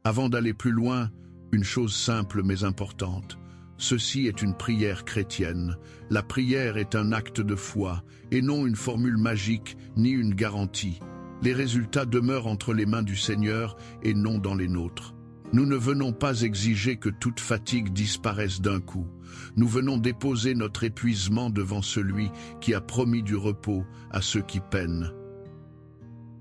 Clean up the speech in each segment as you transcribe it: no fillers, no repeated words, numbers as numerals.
Avant d'aller plus loin, une chose simple mais importante. Ceci est une prière chrétienne. La prière est un acte de foi, et non une formule magique ni une garantie. Les résultats demeurent entre les mains du Seigneur et non dans les nôtres. Nous ne venons pas exiger que toute fatigue disparaisse d'un coup. Nous venons déposer notre épuisement devant celui qui a promis du repos à ceux qui peinent.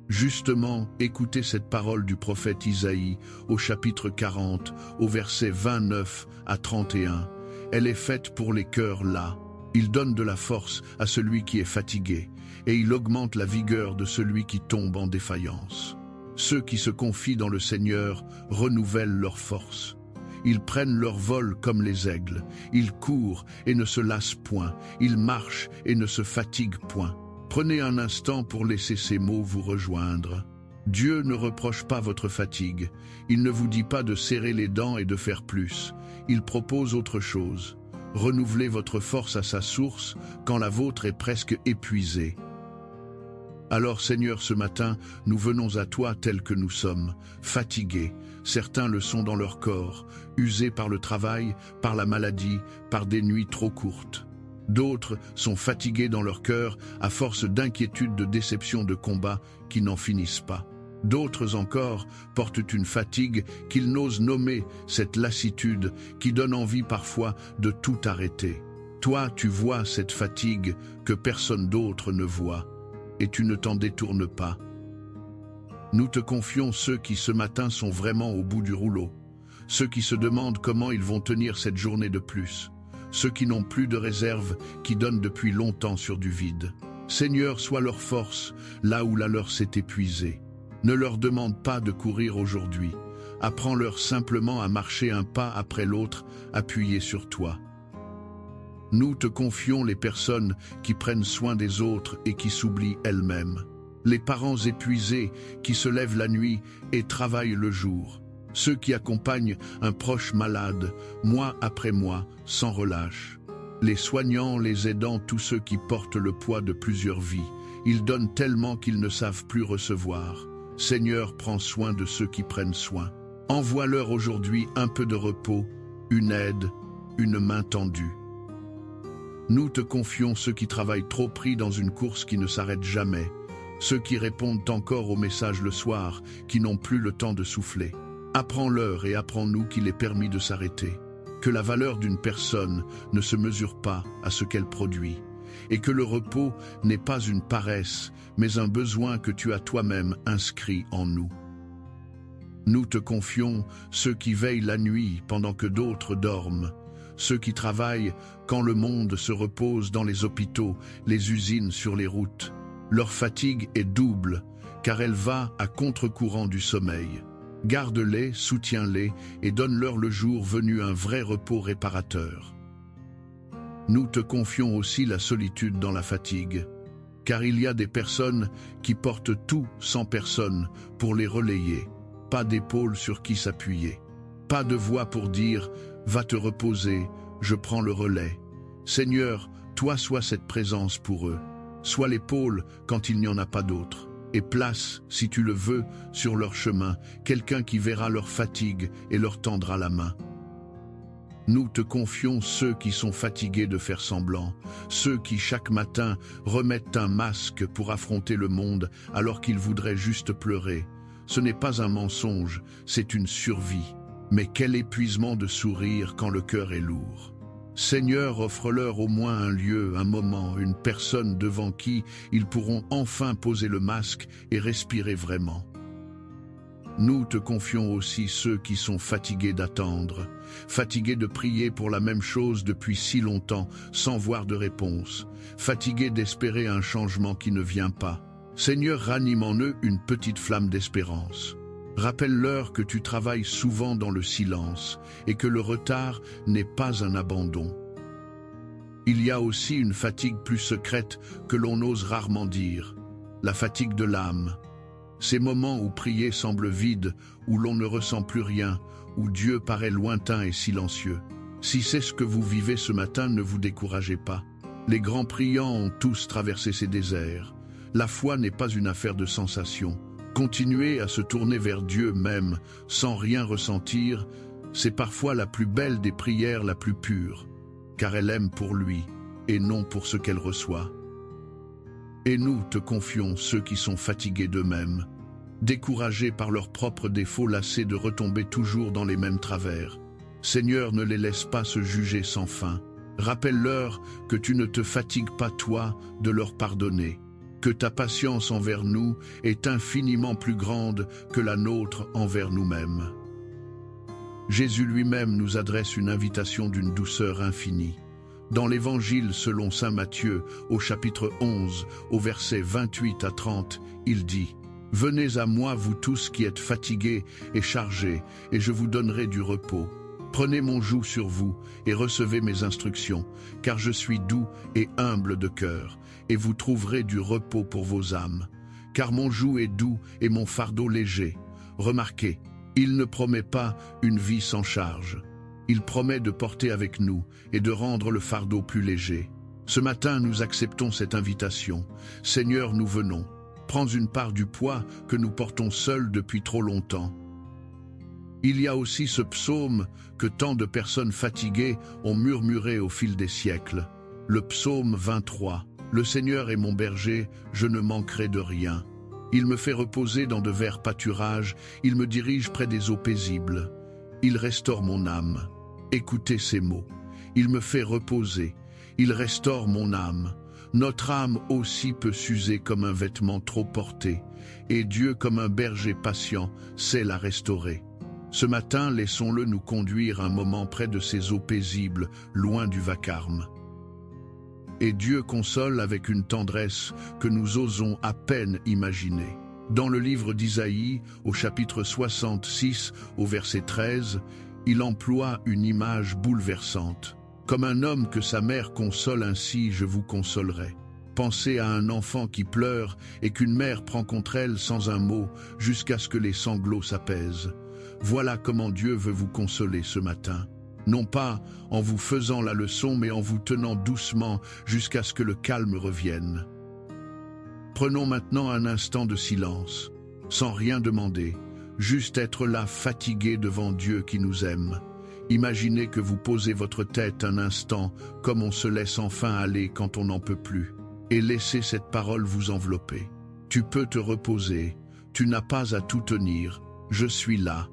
Justement, écoutez cette parole du prophète Isaïe au chapitre 40, au verset 29 à 31. Elle est faite pour les cœurs las. Il donne de la force à celui qui est fatigué, et il augmente la vigueur de celui qui tombe en défaillance. Ceux qui se confient dans le Seigneur renouvellent leur force. Ils prennent leur vol comme les aigles. Ils courent et ne se lassent point. Ils marchent et ne se fatiguent point. Prenez un instant pour laisser ces mots vous rejoindre. Dieu ne reproche pas votre fatigue. Il ne vous dit pas de serrer les dents et de faire plus. Il propose autre chose. Renouvelez votre force à sa source quand la vôtre est presque épuisée. Alors Seigneur, ce matin, nous venons à toi tels que nous sommes, fatigués. Certains le sont dans leur corps, usés par le travail, par la maladie, par des nuits trop courtes. D'autres sont fatigués dans leur cœur à force d'inquiétudes, de déceptions, de combats qui n'en finissent pas. D'autres encore portent une fatigue qu'ils n'osent nommer, cette lassitude qui donne envie parfois de tout arrêter. Toi, tu vois cette fatigue que personne d'autre ne voit, et tu ne t'en détournes pas. Nous te confions ceux qui ce matin sont vraiment au bout du rouleau, ceux qui se demandent comment ils vont tenir cette journée de plus, ceux qui n'ont plus de réserve, qui donnent depuis longtemps sur du vide. Seigneur, sois leur force, là où la leur s'est épuisée. Ne leur demande pas de courir aujourd'hui. Apprends-leur simplement à marcher un pas après l'autre, appuyés sur toi. Nous te confions les personnes qui prennent soin des autres et qui s'oublient elles-mêmes. Les parents épuisés qui se lèvent la nuit et travaillent le jour. Ceux qui accompagnent un proche malade, mois après mois, sans relâche. Les soignants, les aidants, tous ceux qui portent le poids de plusieurs vies. Ils donnent tellement qu'ils ne savent plus recevoir. Seigneur, prends soin de ceux qui prennent soin. Envoie-leur aujourd'hui un peu de repos, une aide, une main tendue. Nous te confions ceux qui travaillent trop pris dans une course qui ne s'arrête jamais, ceux qui répondent encore aux messages le soir, qui n'ont plus le temps de souffler. Apprends-leur et apprends-nous qu'il est permis de s'arrêter, que la valeur d'une personne ne se mesure pas à ce qu'elle produit, et que le repos n'est pas une paresse, mais un besoin que tu as toi-même inscrit en nous. Nous te confions ceux qui veillent la nuit pendant que d'autres dorment, ceux qui travaillent quand le monde se repose dans les hôpitaux, les usines, sur les routes. Leur fatigue est double, car elle va à contre-courant du sommeil. Garde-les, soutiens-les et donne-leur le jour venu un vrai repos réparateur. Nous te confions aussi la solitude dans la fatigue, car il y a des personnes qui portent tout sans personne pour les relayer, pas d'épaule sur qui s'appuyer, pas de voix pour dire « va te reposer, je prends le relais ». Seigneur, toi sois cette présence pour eux, sois l'épaule quand il n'y en a pas d'autre, et place, si tu le veux, sur leur chemin, quelqu'un qui verra leur fatigue et leur tendra la main. Nous te confions ceux qui sont fatigués de faire semblant, ceux qui chaque matin remettent un masque pour affronter le monde alors qu'ils voudraient juste pleurer. Ce n'est pas un mensonge, c'est une survie. Mais quel épuisement de sourire quand le cœur est lourd. Seigneur, offre-leur au moins un lieu, un moment, une personne devant qui ils pourront enfin poser le masque et respirer vraiment. Nous te confions aussi ceux qui sont fatigués d'attendre, fatigués de prier pour la même chose depuis si longtemps sans voir de réponse, fatigués d'espérer un changement qui ne vient pas. Seigneur, ranime en eux une petite flamme d'espérance. Rappelle-leur que tu travailles souvent dans le silence et que le retard n'est pas un abandon. Il y a aussi une fatigue plus secrète que l'on ose rarement dire, la fatigue de l'âme. Ces moments où prier semble vide, où l'on ne ressent plus rien, où Dieu paraît lointain et silencieux. Si c'est ce que vous vivez ce matin, ne vous découragez pas. Les grands priants ont tous traversé ces déserts. La foi n'est pas une affaire de sensation. Continuer à se tourner vers Dieu même, sans rien ressentir, c'est parfois la plus belle des prières, la plus pure, car elle aime pour lui, et non pour ce qu'elle reçoit. Et nous te confions ceux qui sont fatigués d'eux-mêmes, découragés par leurs propres défauts, lassés de retomber toujours dans les mêmes travers. Seigneur, ne les laisse pas se juger sans fin. Rappelle-leur que tu ne te fatigues pas, toi, de leur pardonner, que ta patience envers nous est infiniment plus grande que la nôtre envers nous-mêmes. Jésus lui-même nous adresse une invitation d'une douceur infinie. Dans l'Évangile selon saint Matthieu, au chapitre 11, au verset 28 à 30, il dit « Venez à moi, vous tous qui êtes fatigués et chargés, et je vous donnerai du repos. Prenez mon joug sur vous et recevez mes instructions, car je suis doux et humble de cœur, et vous trouverez du repos pour vos âmes. Car mon joug est doux et mon fardeau léger. » Remarquez, il ne promet pas une vie sans charge. Il promet de porter avec nous et de rendre le fardeau plus léger. Ce matin, nous acceptons cette invitation. Seigneur, nous venons. Prends une part du poids que nous portons seuls depuis trop longtemps. Il y a aussi ce psaume que tant de personnes fatiguées ont murmuré au fil des siècles. Le psaume 23. Le Seigneur est mon berger, je ne manquerai de rien. Il me fait reposer dans de verts pâturages, il me dirige près des eaux paisibles. Il restaure mon âme. Écoutez ces mots. Il me fait reposer. Il restaure mon âme. Notre âme aussi peut s'user comme un vêtement trop porté, et Dieu, comme un berger patient, sait la restaurer. Ce matin, laissons-le nous conduire un moment près de ces eaux paisibles, loin du vacarme. Et Dieu console avec une tendresse que nous osons à peine imaginer. Dans le livre d'Isaïe, au chapitre 66, au verset 13, il emploie une image bouleversante. « Comme un homme que sa mère console, ainsi je vous consolerai. » Pensez à un enfant qui pleure et qu'une mère prend contre elle sans un mot jusqu'à ce que les sanglots s'apaisent. Voilà comment Dieu veut vous consoler ce matin. Non pas en vous faisant la leçon, mais en vous tenant doucement jusqu'à ce que le calme revienne. Prenons maintenant un instant de silence, sans rien demander, juste être là fatigué devant Dieu qui nous aime. Imaginez que vous posez votre tête un instant, comme on se laisse enfin aller quand on n'en peut plus, et laissez cette parole vous envelopper. Tu peux te reposer, tu n'as pas à tout tenir, je suis là.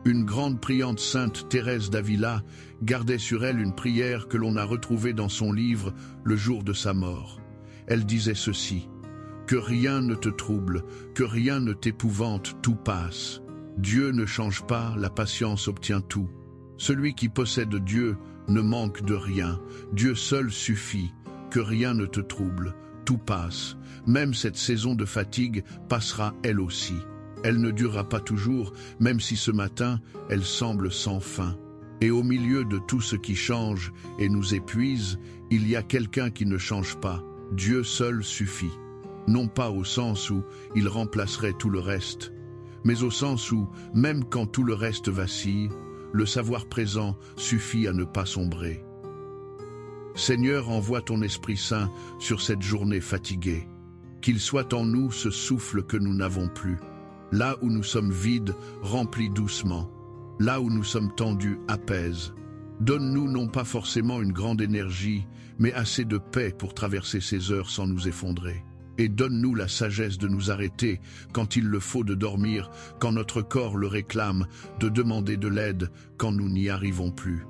Une grande priante sainte Thérèse d'Avila gardait sur elle une prière que l'on a retrouvée dans son livre le jour de sa mort. Elle disait ceci: « Que rien ne te trouble, que rien ne t'épouvante, tout passe. Dieu ne change pas, la patience obtient tout. Celui qui possède Dieu ne manque de rien, Dieu seul suffit, que rien ne te trouble, tout passe. Même cette saison de fatigue passera elle aussi. Elle ne durera pas toujours, même si ce matin, elle semble sans fin. Et au milieu de tout ce qui change et nous épuise, il y a quelqu'un qui ne change pas. Dieu seul suffit. Non pas au sens où il remplacerait tout le reste, mais au sens où, même quand tout le reste vacille, le savoir présent suffit à ne pas sombrer. Seigneur, envoie ton Esprit Saint sur cette journée fatiguée. Qu'il soit en nous ce souffle que nous n'avons plus. Là où nous sommes vides, remplis doucement. Là où nous sommes tendus, apaise. Donne-nous non pas forcément une grande énergie, mais assez de paix pour traverser ces heures sans nous effondrer. Et donne-nous la sagesse de nous arrêter quand il le faut, de dormir, quand notre corps le réclame, de demander de l'aide quand nous n'y arrivons plus.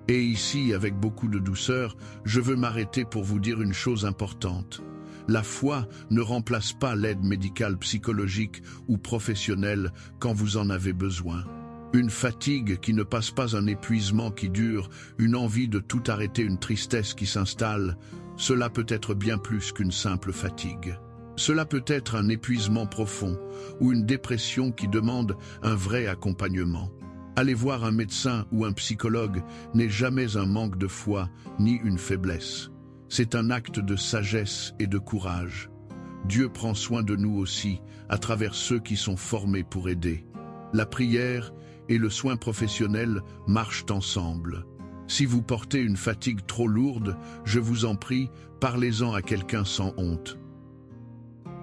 Et ici, avec beaucoup de douceur, je veux m'arrêter pour vous dire une chose importante. La foi ne remplace pas l'aide médicale, psychologique ou professionnelle quand vous en avez besoin. Une fatigue qui ne passe pas, un épuisement qui dure, une envie de tout arrêter, une tristesse qui s'installe, cela peut être bien plus qu'une simple fatigue. Cela peut être un épuisement profond ou une dépression qui demande un vrai accompagnement. Aller voir un médecin ou un psychologue n'est jamais un manque de foi ni une faiblesse. C'est un acte de sagesse et de courage. Dieu prend soin de nous aussi, à travers ceux qui sont formés pour aider. La prière et le soin professionnel marchent ensemble. Si vous portez une fatigue trop lourde, je vous en prie, parlez-en à quelqu'un sans honte.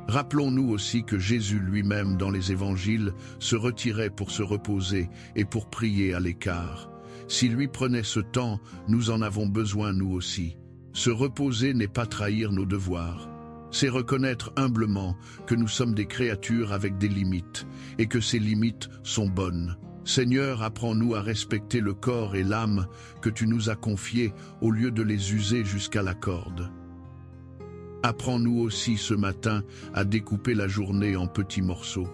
Rappelons-nous aussi que Jésus lui-même dans les évangiles se retirait pour se reposer et pour prier à l'écart. S'il lui prenait ce temps, nous en avons besoin nous aussi. Se reposer n'est pas trahir nos devoirs. C'est reconnaître humblement que nous sommes des créatures avec des limites et que ces limites sont bonnes. Seigneur, apprends-nous à respecter le corps et l'âme que tu nous as confiés au lieu de les user jusqu'à la corde. Apprends-nous aussi ce matin à découper la journée en petits morceaux.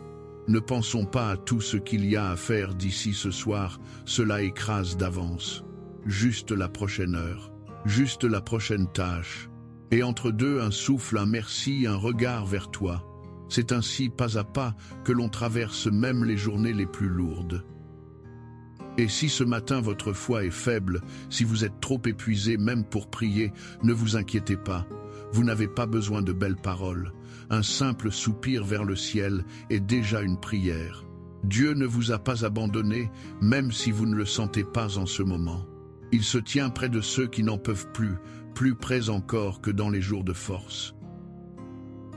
Ne pensons pas à tout ce qu'il y a à faire d'ici ce soir, cela écrase d'avance. Juste la prochaine heure, juste la prochaine tâche. Et entre deux, un souffle, un merci, un regard vers toi. C'est ainsi, pas à pas, que l'on traverse même les journées les plus lourdes. Et si ce matin votre foi est faible, si vous êtes trop épuisé même pour prier, ne vous inquiétez pas. Vous n'avez pas besoin de belles paroles. Un simple soupir vers le ciel est déjà une prière. Dieu ne vous a pas abandonné, même si vous ne le sentez pas en ce moment. Il se tient près de ceux qui n'en peuvent plus près encore que dans les jours de force.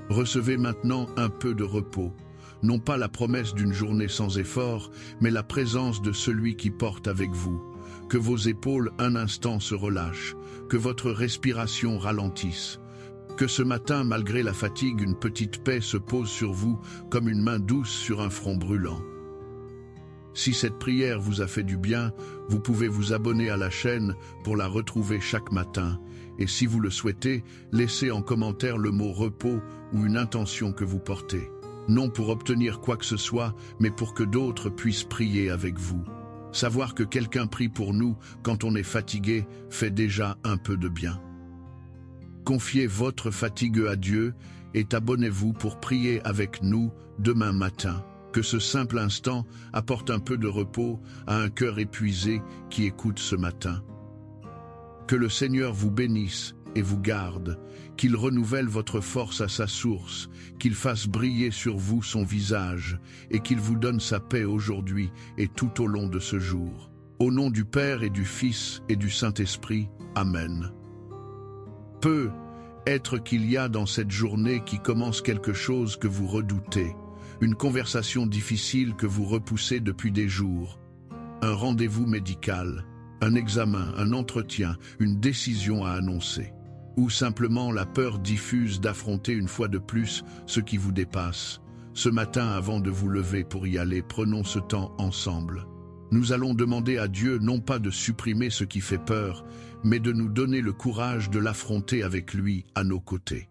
Recevez maintenant un peu de repos, non pas la promesse d'une journée sans effort, mais la présence de celui qui porte avec vous. Que vos épaules un instant se relâchent, que votre respiration ralentisse. Que ce matin, malgré la fatigue, une petite paix se pose sur vous comme une main douce sur un front brûlant. Si cette prière vous a fait du bien, vous pouvez vous abonner à la chaîne pour la retrouver chaque matin. Et si vous le souhaitez, laissez en commentaire le mot repos ou une intention que vous portez. Non pour obtenir quoi que ce soit, mais pour que d'autres puissent prier avec vous. Savoir que quelqu'un prie pour nous quand on est fatigué fait déjà un peu de bien. Confiez votre fatigue à Dieu et abonnez-vous pour prier avec nous demain matin. Que ce simple instant apporte un peu de repos à un cœur épuisé qui écoute ce matin. Que le Seigneur vous bénisse et vous garde, qu'il renouvelle votre force à sa source, qu'il fasse briller sur vous son visage et qu'il vous donne sa paix aujourd'hui et tout au long de ce jour. Au nom du Père et du Fils et du Saint-Esprit, Amen. Peut être qu'il y a dans cette journée qui commence quelque chose que vous redoutez, une conversation difficile que vous repoussez depuis des jours, un rendez-vous médical, un examen, un entretien, une décision à annoncer, ou simplement la peur diffuse d'affronter une fois de plus ce qui vous dépasse. Ce matin, avant de vous lever pour y aller, prenons ce temps ensemble. Nous allons demander à Dieu non pas de supprimer ce qui fait peur, mais de nous donner le courage de l'affronter avec lui à nos côtés.